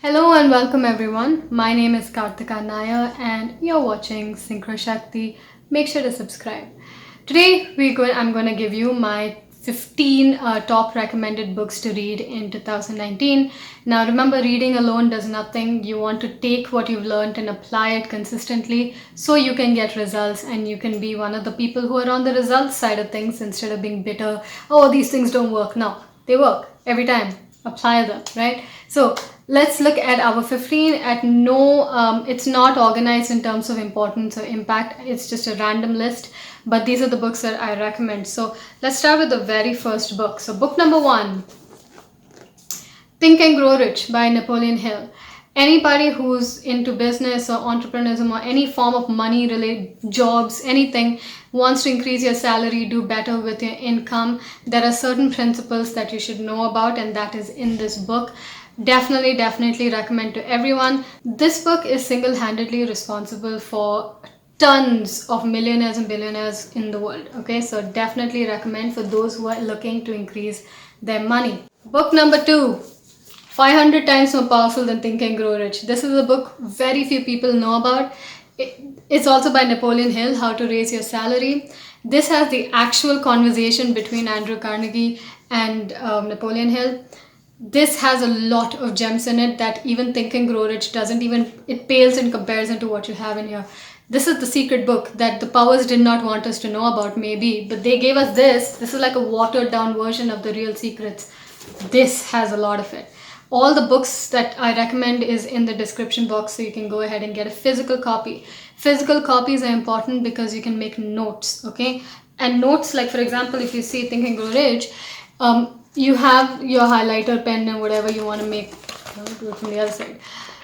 Hello and welcome everyone. My name is Kartika and you're watching Synchro Shakti. Make sure to subscribe. Today I'm going to give you my 15 top recommended books to read in 2019. Now remember, reading alone does nothing. You want to take what you've learned and apply it consistently so you can get results and you can be one of the people who are on the results side of things instead of being bitter. Oh, these things don't work. No, they work every time. Apply them, right? So let's look at our 15. It's not organized in terms of importance or impact. It's just a random list, but these are the books that I recommend. So let's start with the very first book. So book number 1, Think and Grow Rich by Napoleon Hill. Anybody who's into business or entrepreneurship or any form of money related jobs, anything, wants to increase your salary, do better with your income, there are certain principles that you should know about, and that is in this book. Definitely recommend to everyone. This book is single-handedly responsible for tons of millionaires and billionaires in the world. Okay, so definitely recommend for those who are looking to increase their money. Book number 2, 500 times more powerful than Think and Grow Rich. This is a book very few people know about. It's also by Napoleon Hill, How to Raise Your Salary. This has the actual conversation between Andrew Carnegie and Napoleon Hill. This has a lot of gems in it that even Think and Grow Rich it pales in comparison to what you have in here. This is the secret book that the powers did not want us to know about, maybe, but they gave us this. This is like a watered down version of the real secrets. This has a lot of it. All the books that I recommend is in the description box, so you can go ahead and get a physical copy. Physical copies are important because you can make notes, okay? And notes, like for example, if you see Think and Grow Rich, you have your highlighter pen and whatever you want to make. I'll do it from the other side.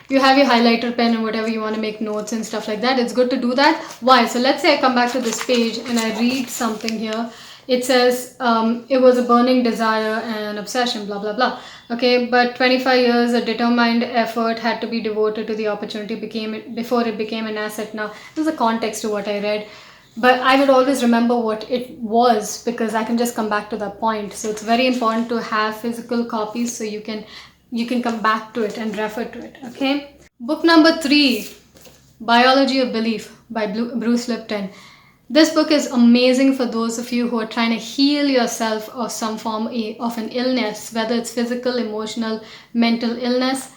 You have your highlighter pen and whatever you want to make notes and stuff like that. It's good to do that. Why? So let's say I come back to this page and I read something here. It says, it was a burning desire and obsession, blah, blah, blah. Okay, but 25 years of determined effort had to be devoted to the opportunity before it became an asset. Now, there's a context to what I read, but I would always remember what it was because I can just come back to that point. So it's very important to have physical copies so you can come back to it and refer to it, okay? Book number 3, Biology of Belief by Bruce Lipton. This book is amazing for those of you who are trying to heal yourself of some form of an illness, whether it's physical, emotional, mental illness,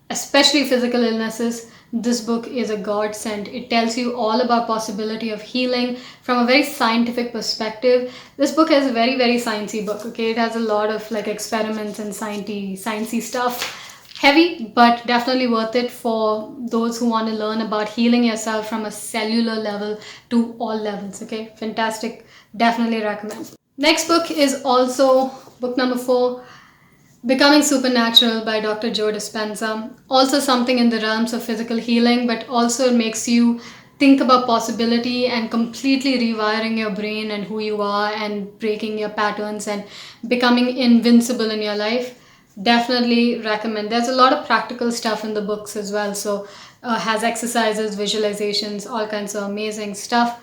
especially physical illnesses. This book is a godsend. It tells you all about possibility of healing from a very scientific perspective. This book is a very, very sciencey book, okay? It has a lot of like experiments and sciencey stuff. Heavy, but definitely worth it for those who want to learn about healing yourself from a cellular level to all levels, okay? Fantastic. Definitely recommend. Next book is also book number 4, Becoming Supernatural by Dr. Joe Dispenza. Also something in the realms of physical healing, but also it makes you think about possibility and completely rewiring your brain and who you are and breaking your patterns and becoming invincible in your life. Definitely recommend. There's a lot of practical stuff in the books as well. So has exercises, visualizations, all kinds of amazing stuff.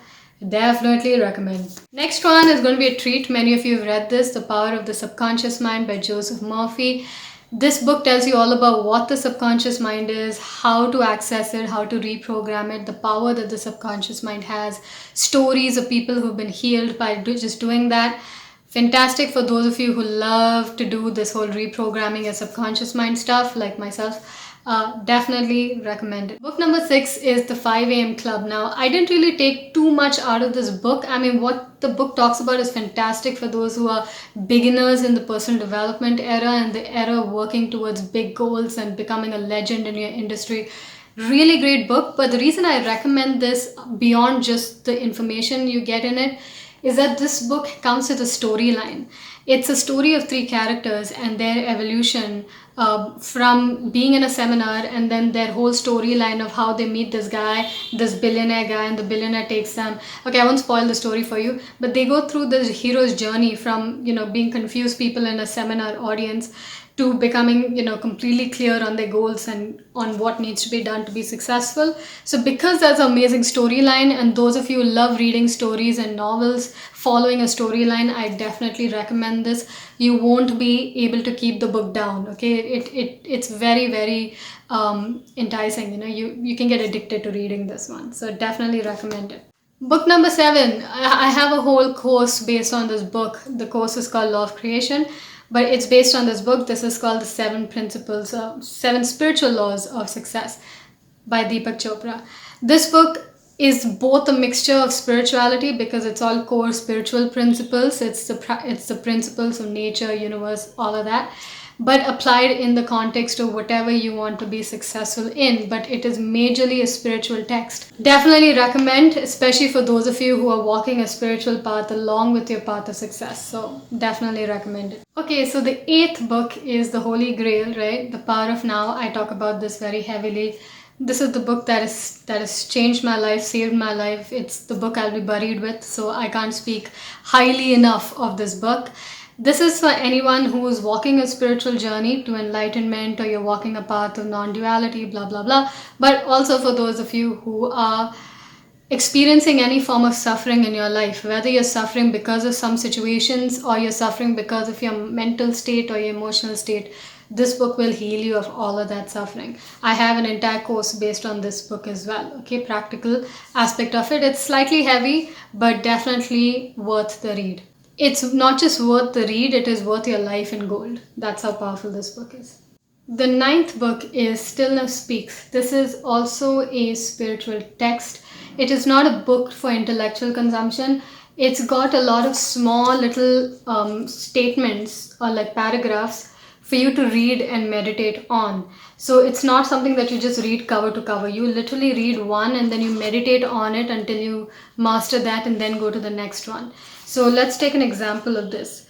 Definitely recommend. Next one is going to be a treat. Many of you have read this, The Power of the Subconscious Mind by Joseph Murphy. This book tells you all about what the subconscious mind is, how to access it, how to reprogram it, the power that the subconscious mind has, stories of people who've been healed by just doing that. Fantastic for those of you who love to do this whole reprogramming your subconscious mind stuff like myself. Definitely recommend it. Book number 6 is The 5 a.m. Club. Now, I didn't really take too much out of this book. I mean, what the book talks about is fantastic for those who are beginners in the personal development era and the era of working towards big goals and becoming a legend in your industry. Really great book, but the reason I recommend this beyond just the information you get in it is that this book comes with a storyline. It's a story of 3 characters and their evolution from being in a seminar, and then their whole storyline of how they meet this guy, this billionaire guy, and the billionaire takes them. Okay, I won't spoil the story for you, but they go through the hero's journey from, being confused people in a seminar audience to becoming, completely clear on their goals and on what needs to be done to be successful. So because there's an amazing storyline, and those of you who love reading stories and novels following a storyline, I definitely recommend this. You won't be able to keep the book down. Okay, it's very, very enticing. You can get addicted to reading this one, so definitely recommend it. Book number 7. I have a whole course based on this book. The course is called Law of Creation, but it's based on this book. This is called the 7 Spiritual Laws of Success by DEEPAK Chopra. This book is both a mixture of spirituality, because it's all core spiritual principles. It's the principles of nature, universe, all of that, but applied in the context of whatever you want to be successful in. But it is majorly a spiritual text. Definitely recommend, especially for those of you who are walking a spiritual path along with your path of success. So definitely recommend it. Okay, so the 8th book is the Holy Grail, right? The Power of Now. I talk about this very heavily. This is the book that has changed my life, saved my life. It's the book I'll be buried with, so I can't speak highly enough of this book. This is for anyone who is walking a spiritual journey to enlightenment, or you're walking a path of non-duality, blah, blah, blah. But also for those of you who are experiencing any form of suffering in your life, whether you're suffering because of some situations, or you're suffering because of your mental state or your emotional state, this book will heal you of all of that suffering. I have an entire course based on this book as well. Okay, practical aspect of it. It's slightly heavy, but definitely worth the read. It's not just worth the read, it is worth your life in gold. That's how powerful this book is. The 9th book is Stillness Speaks. This is also a spiritual text. It is not a book for intellectual consumption. It's got a lot of small little statements, or like paragraphs, for you to read and meditate on. So it's not something that you just read cover to cover. You literally read one and then you meditate on it until you master that, and then go to the next one. So let's take an example of this.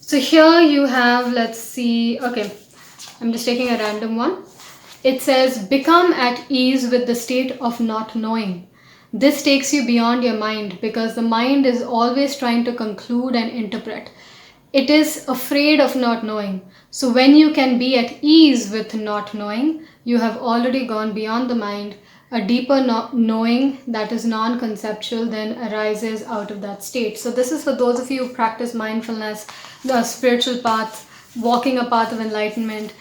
So here you have, let's see, okay, I'm just taking a random one. It says, become at ease with the state of not knowing. This takes you beyond your mind, because the mind is always trying to conclude and interpret. It is afraid of not knowing. So when you can be at ease with not knowing, you have already gone beyond the mind. A deeper knowing that is non-conceptual then arises out of that state. So this is for those of you who practice mindfulness, the spiritual path, walking a path of enlightenment.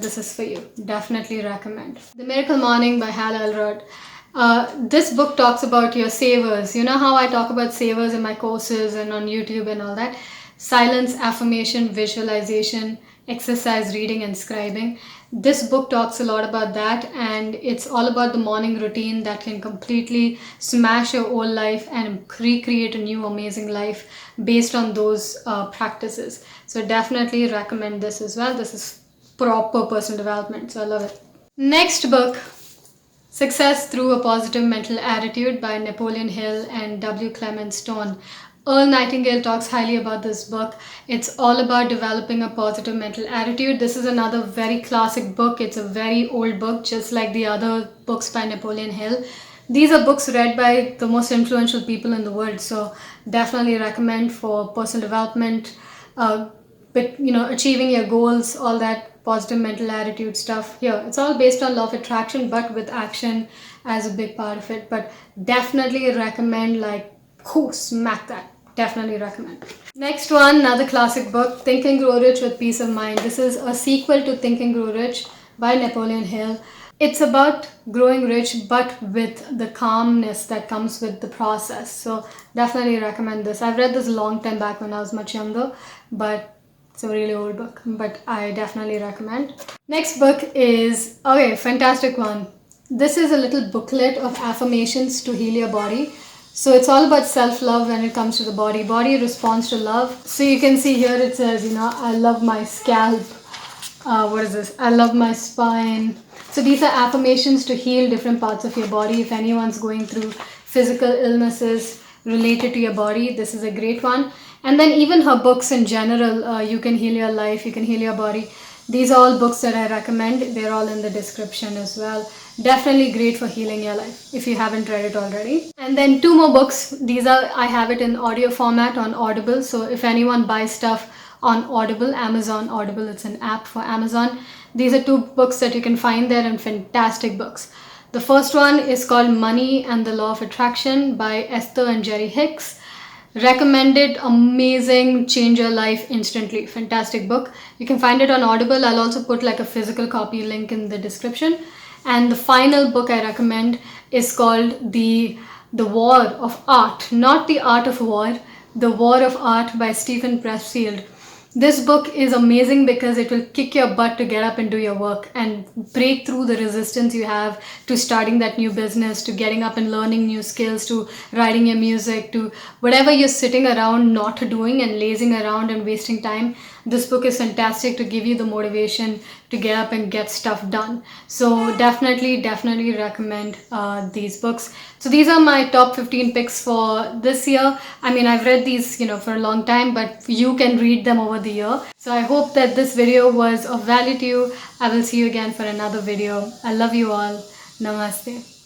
This is for you. Definitely recommend. The Miracle Morning by Hal Elrod. This book talks about your savers. You know how I talk about savers in my courses and on YouTube and all that? Silence, affirmation, visualization, exercise, reading, and scribing. This book talks a lot about that, and it's all about the morning routine that can completely smash your old life and recreate a new amazing life based on those practices. So definitely recommend this as well. This is proper personal development, so I love it. Next book, Success Through a Positive Mental Attitude by Napoleon Hill and W.CLEMENT Stone. Earl Nightingale talks highly about this book. It's all about developing a positive mental attitude. This is another very classic book. It's a very old book, just like the other books by Napoleon Hill. These are books read by the most influential people in the world, so definitely recommend for personal development, achieving your goals, all that positive mental attitude stuff. Here, it's all based on law of attraction, but with action as a big part of it. But definitely recommend, smack that. Definitely recommend. Next one, another classic book, Think and Grow Rich with Peace of Mind. This is a sequel to Think and Grow Rich by Napoleon Hill. It's about growing rich, but with the calmness that comes with the process. So definitely recommend this. I've read this a long time back when I was much younger, but it's a really old book, but I definitely recommend. Next book is, okay, fantastic one. This is a little booklet of affirmations to heal your body. So it's all about self-love when it comes to the body. Body responds to love. So you can see here it says, I love my scalp. What is this? I love my spine. So these are affirmations to heal different parts of your body. If anyone's going through physical illnesses related to your body, this is a great one. And then even her books in general, You Can Heal Your Life, You Can Heal Your Body. These are all books that I recommend. They're all in the description as well. Definitely great for healing your life if you haven't read it already. And then 2 more books. I have it in audio format on Audible. So if anyone buys stuff on Audible, Amazon Audible. It's an app for Amazon. These are 2 books that you can find there, and fantastic books. The first one is called Money and the Law of Attraction by Esther and Jerry Hicks. Recommended, amazing, change your life instantly. Fantastic book. You can find it on Audible. I'll also put like a physical copy link in the description. And the final book I recommend is called The War of Art. Not The Art of War, The War of Art by Stephen Pressfield. This book is amazing because it will kick your butt to get up and do your work and break through the resistance you have to starting that new business, to getting up and learning new skills, to writing your music, to whatever you're sitting around not doing and lazing around and wasting time. This book is fantastic to give you the motivation to get up and get stuff done. So definitely recommend these books. So these are my top 15 picks for this year. I mean, I've read these, for a long time, but you can read them over the year. So I hope that this video was of value to you. I will see you again for another video. I love you all. Namaste.